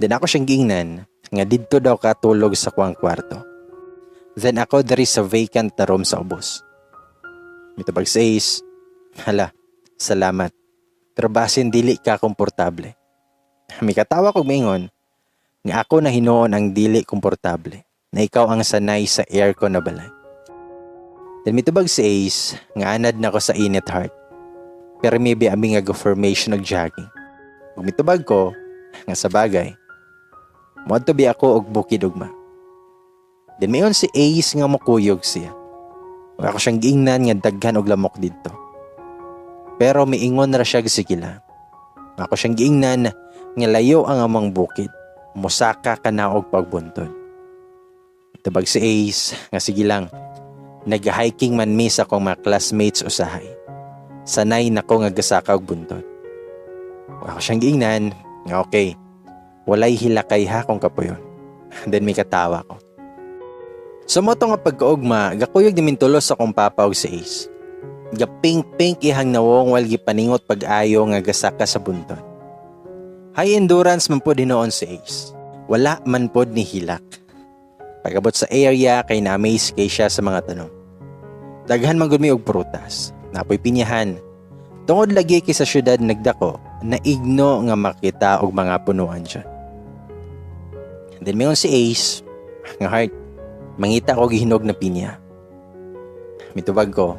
Then ako siyang giingnan nga didto daw ka tulog sa kuwang kwarto. Then ako diri sa vacant na room sa ubos. Mitubag si Ace, hala, salamat. Pero basin dili ka komportable. May katawa kog mingon nga ako na hinuon ang dili komportable na ikaw ang sanay sa aircon na balay. Then mitubag si Ace nga anad na ko sa init heart. Pero maybe aming nga formation og jogging. Ug mitubag ko nga sa bagay. Moadto bi ako og bukid ugma. Then mayon si Ace nga mukuyog siya. Ug ako siyang giingnan nga daghan og lamok didto. Pero miingon ra siya sigila. Ako siyang giingnan nga layo ang among bukid. Musaka ka na og pagbuntod. Tabag si Ace nga sige lang. Nag-hiking man mi sa akong mga classmates usahay. Sanay nako nga gasaka og buntod. Ug ako siyang giingnan nga okay. Walay hilakay ha kung kapuyon. Then may katawa ko. Sumoto nga pagkaugma, gakuyog ni mintulos sa kong papa og si Ace. Gapink-pink ihang nawong wal gipaningot pag-ayo nga gasaka sa bunton. High endurance man po dinoon si Ace. Wala man pod ni hilak. Pagabot sa area kay na-amaze kay siya sa mga tanong. Daghan man gud mi og prutas. Napoy pinyahan. Tungod lagi kay sa syudad nagdako, naigno nga makita og mga punuan siya. Then mayon si Ace, nga heart, mangita ko gihinog na pinya. Mitubag ko,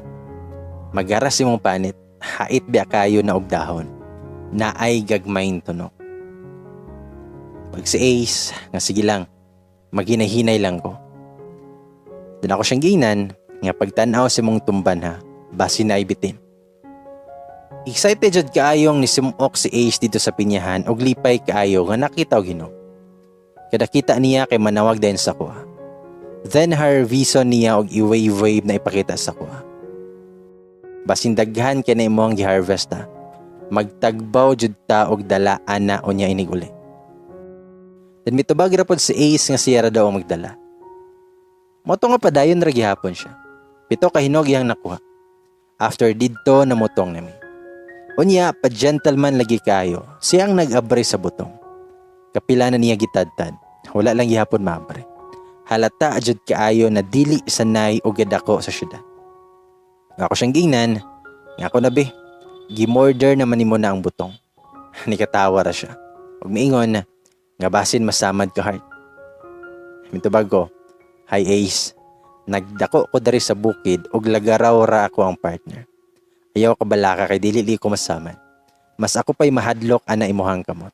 magaras imong panit, hait biya kayo na og dahon, na ay gagmayng tunok. Pag si Ace, nga sige lang, maghinay-hinay lang ko. Then ako siyang ginan, nga pagtanaw si mong tumban ha, basi na ibitin. Excited jud kaayong nisimok si Ace dito sa pinyahan og lipay kaayo nga nakita og hinog. Kada kita niya kay manawag din sa kuha. Then her vision niya og i-wave na ipakita sa kuha. Basin daghan kay na imong gi-harvest ha. Magtagbaw jud ta og dalaan na unya inig uli. Then mitubag ra pod si Ace nga siya ra daw ang magdala. Moto nga padayon ra gihapon siya. 7 ka hinog iyang nakuha. After didto namutong nami. Unya, pa-gentleman lagi kayo, siyang nag-abre sa butong. Kapila na niya gitadtad, wala lang gihapon maabre. Halata ajud kaayo na dili sanay o gadako sa syudad. Ako siyang gingnan, nga ako na be, gimorder naman nimo na ang butong. Nikatawa ra siya. Huwag miingon, nga basin masamad ka heart. Mitubag ko, hi Ace, nagdako ko dari sa bukid og lagaraw ra ako ang partner. Ayaw ka balaka kay dili ko masaman. Mas ako pa'y mahadlok ana imuhang kamot.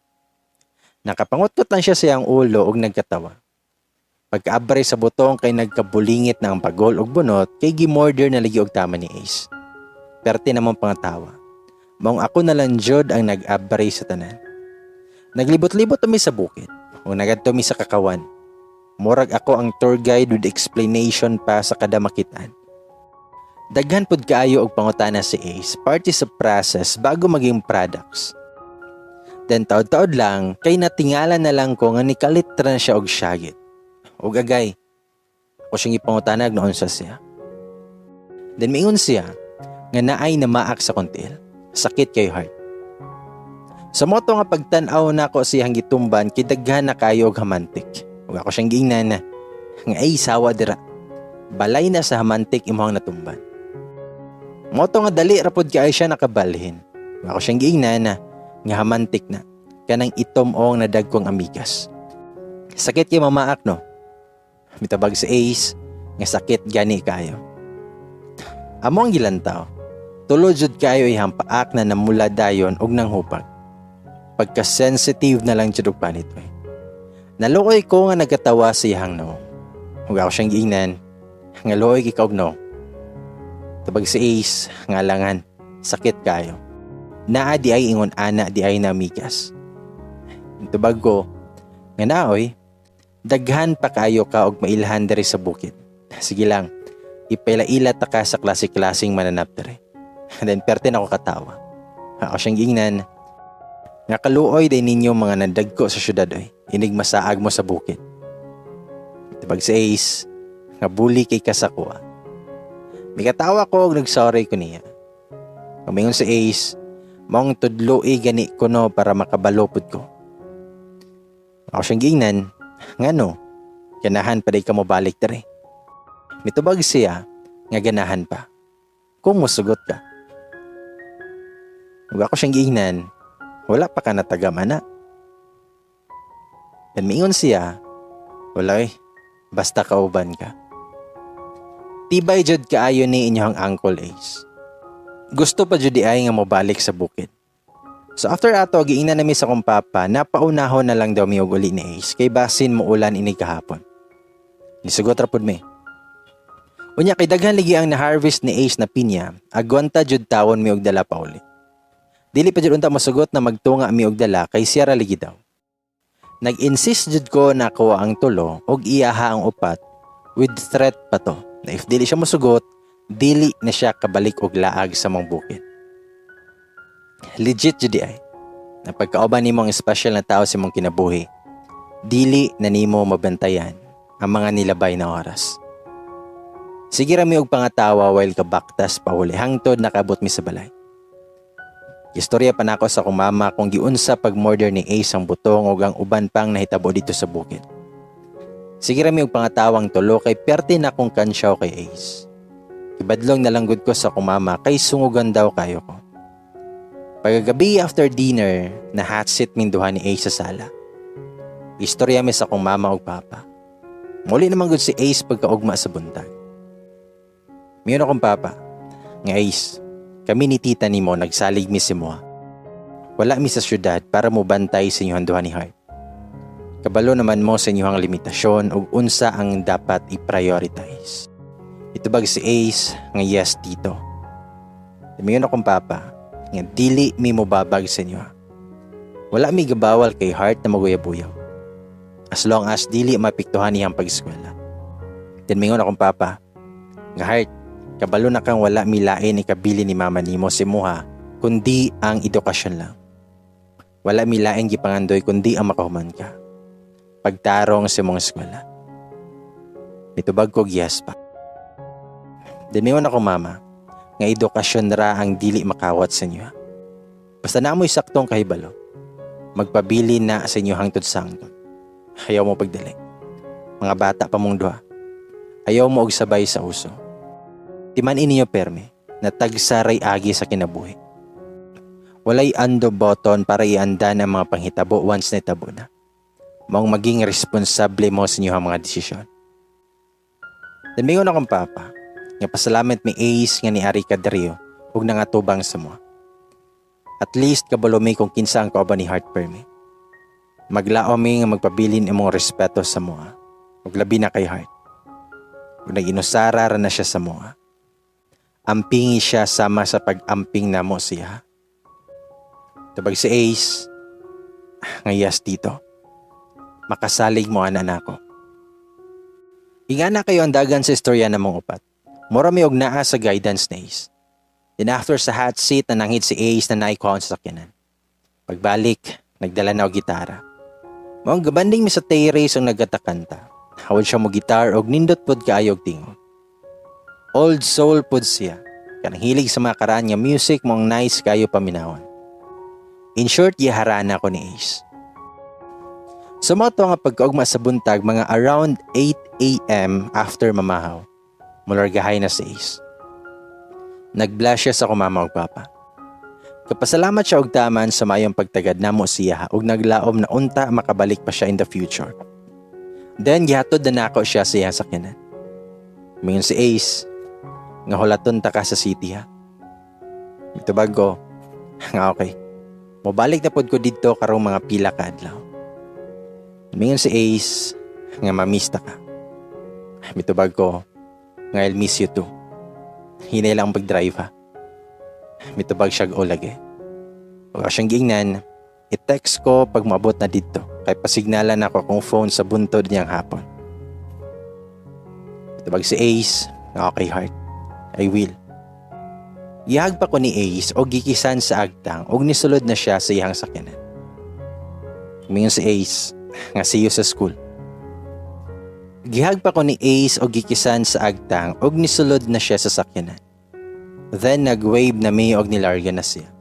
Nakapangot-kot lang siya sa iyang ulo og nagkatawa. Pagkaabre sa butong kay nagkabulingit na ang pagol og bunot kay gimorder na lagi og tama ni Ace. Perte namang pangatawa. Maong ako na lang jud ang nag-abre sa tanan. Naglibot-libot kami sa bukid. O nagadto mi sa kakawan. Murag ako ang tour guide with explanation pa sa kada makitaan. Daghan pud kaayo og pangutana si Ace party sa process bago maging products. Then taod-taod lang kay natingala na lang ko nga nikalit na siya og syagit. Og agay. Ako siyang ipangutanag noon sa siya. Then miingon siya nga naay na maak sa kontil. Sakit kay heart. Sa moto nga pagtan-aw nako siyang gitumban kay daghan na kayo og hamantik. Ug ako siyang giingnan nga ay sawa dira. Balay na sa hamantik imong natumban. Moto nga dali ra pud kay siya nakabalhin. Ug ako siyang giingnan nga hamantik na kanang itom-ong na dagkong amigas. Sakit kay mamaak no. Mitabag si Ace nga sakit gani kayo. Among gilantaw. Tulo jud kayo ihang paak na namula dayon og nang hupag. Pagka-sensitive na lang jud og panitoy. Naluoy ko nga nagatawa sa iyang no. Ug ako siyang giingnan nga luoy ikaw no. Tabag si Ace nga langan sakit kayo. Naa di ay ingon ana di ay namigas. Tabag ko nga naoy daghan pa kayo ka og mailhan diri sa bukid. Sige lang. Ipaila-ila ta ka sa klase-klaseng mananap diri. And then pertin ako katawa. Ako siyang giingnan nga kaluoy day ninyo mga nadagko sa syudad oy. Inig masaag mo sa bukid. Tabag si Ace nga buli kay kasakwa. May katawa ko og nagsorry ko niya. Kumingon si Ace, maong tudloi gani ko no para makabalopod ko. Ako siyang giingnan nga no, ganahan pa day ka mo balik diri. Mitubag siya nga ganahan pa. Kung musugot ka. Ug ako siyang giingnan, wala pa ka natagamana. Dan miingon siya, wala basta kauban ka. Tibay jud kaayo ni inyong Uncle Ace. Gusto pa jud ay nga mobalik sa bukid. So after ato, giingnan nami sa kong papa, napaunahon na lang daw mi og uli ni Ace, kay basin mo ulan ini kahapon. Nisugot ra pud mi. Unya kay daghan ligi ang na-harvest ni Ace na pinya, agwanta jud tawon mi og dala pa uli. Dili pa jud unta mosugot na magtunga mi og dala kay siya ra ligi daw. Nag-insist jud ko na ako ang tulo og iyaha ang upat with threat pa to. Na if dili siya mosugot, dili na siya kabalik og laag sa mong bukid. Legit jud ay. Na pagkauban nimo ang special na tao sa mong kinabuhi, dili na nimo mabantayan ang mga nilabay na oras. Sige ra mi og pangatawa while kabaktas pa uli hangtod nakabot mi sa balay. Istorya pa nako sa akong mama kung giunsa pag-murder ni Ace ang butong ug ang uban pang nahitabo dito sa bukid. Sige ra mi og pangatawang tulo kay perti na kong kansyaw kay Ace. Ibadlong na lang gud ko sa akong mama kay sungugan daw kayo ko. Pagagabi after dinner, na hatsit min duha ni Ace sa sala. Istorya mi sa akong mama ug papa. Muli naman gud si Ace pagkaugma sa buntag. Miyon akong papa, nga Ace, kami ni tita nimo nagsalig mi si Moa. Wala mi sa syudad para mo bantay sa inyong duha ni Heart. Kabalo naman mo sa inyong limitasyon ug unsa ang dapat i-prioritize. Itubag si Ace nga yes tito. Miyon akong papa, nga dili mi mo babag sa inyo. Wala mi gabawal kay Heart na maguyabuyaw. As long as dili mapiktuhan niyang pag-eskwela. Then mingon akong papa, nga Heart, kabalo na kang wala milain ikabili ni mama nimo si Moha, kundi ang edukasyon lang. Wala milain gipangandoy kundi ang makahuman ka. Pagtarong sa mong eskwela. Mitubag ko yes pa. Dinmiyon ako mama, nga edukasyon ra ang dili makawat sa inyo. Basta namoy saktong kahibalo, magpabili na sa inyo hangtod sa hangtod. Ayaw mo pagdali. Mga bata pa mong duha. Ayaw mo og sabay sa uso. Timan ininyo perme na tagsaray agi sa kinabuhi. Walay undo button para ianda ang mga panghitabo once na itabo na. Maong maging responsable mo sa inyong mga desisyon. Dan mayon akong papa, nga pasalamat mi Ace nga ni Ari Cadrio ug nangatubang sa mo. At least kabalo mi kung kinsa ang kauban ni Heart perme. Maglao mi nga magpabilin imong respeto sa mo ug labi na kay Heart. Ug naginusara ra na siya sa mo. Ampingi siya sama sa pag-amping namo siya. Tabag si Ace, nga yes tito, makasalig mo ana nako. Ingana kayo ang dagan sa istorya na mong upat. Mura mi og naa sa guidance na Ace. Then after sa hot seat na nanghit si Ace na naikuhan sa sakyanan. Pagbalik, nagdala na og gitara. Maong gabanding mi sa terrace ang nagatakanta. Hawad siya mo gitar og nindot pod kaayo og tingog. Old soul pod siya. Kanang hilig sa mga karaan nga music mong nice kayo paminawon. In short, yaharana ko ni Ace. Sumato nga pagkaugma sa buntag mga around 8 a.m. after mamahaw. Mulargahay na si Ace. Nag-blush siya sa kumama og papa. Kapasalamat siya og taman sa mayong pagtagad namo siya ug naglaom na unta makabalik pa siya in the future. Then gihatod na nako siya sa iyang sakyanan. Mingon si Ace, nga hulaton ta ka sa city ha. Mitubag ko, nga okay. Mobalik na pod ko dito karong mga pila ka adlaw. Mingon si Ace, nga mamista ka. Mitubag ko, nga I'll miss you too. Hinay lang pag-drive ha. Mitubag siya lagi. Pag siyang giingnan, i-text ko pag maabot na dito. Kay pasignalan ako kung phone sa buntod niyang hapon. Mitubag si Ace, okay heart, I will. Gihag pa ko ni Ace o gikisan sa agtang o nisulod na siya sa iyang sakyanan. Mingon si Ace, nga see you sa school. Gihag pa ko ni Ace o gikisan sa agtang o nisulod na siya sa sakyanan. Then nag-wave na mi og nilarga na siya.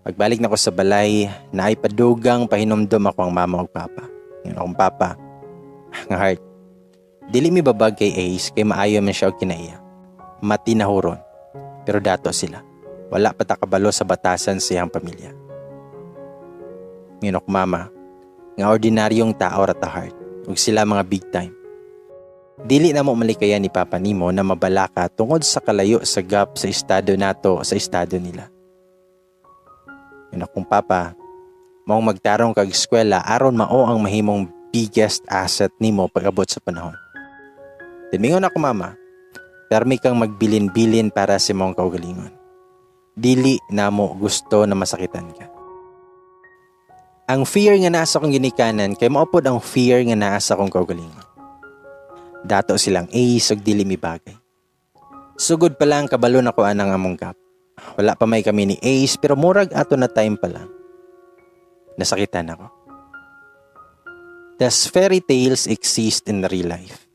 Pagbalik na ko sa balay, naay padugang pahinomdom ako ang mama og papa. Ngayon akong papa, nga heart, dili mi babag kay Ace kay maayo man siya og kinaiya. Mati na huron, pero dato sila. Wala pa ta kabalo sa batasan sa iyang pamilya. Ngayon ako mama, nga ordinaryong tao ra ta heart, ug sila mga big time. Dili na mo malikaya ni Papa nimo na mabalaka tungod sa kalayo sa gap sa estado nato sa estado nila. Yun akong papa, maong magtarong kag eskwela aron mao ang mahimong biggest asset nimo pag-abot sa panahon. Timingon ako mama, permi kang magbilin-bilin para sa mong kaugalingon. Dili na mo gusto na masakitan ka. Ang fear nga nasa kong ginikanan kay maupod ang fear nga nasa kong kaugalingon. Dato silang Ace ug dili mi bagay. Sugod pa lang kabalo na ko anang among gap. Wala pa may kami ni Ace pero murag ato na time pa lang. Nasakitan ako. Does fairy tales exist in real life?